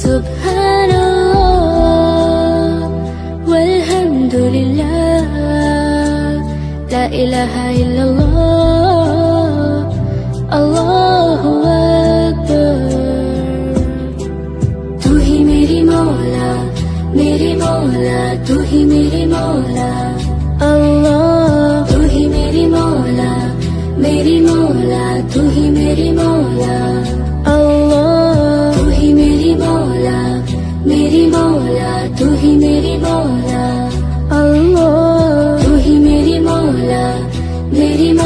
Subhanallah walhamdulillah, la ilaha illallah, Allahu Akbar। तू ही मेरी मौला, मेरी मौला, तू ही मेरी मौला, अल्लाह। तू ही मेरी मौला, मेरी मौला, तू ही मेरी मौला।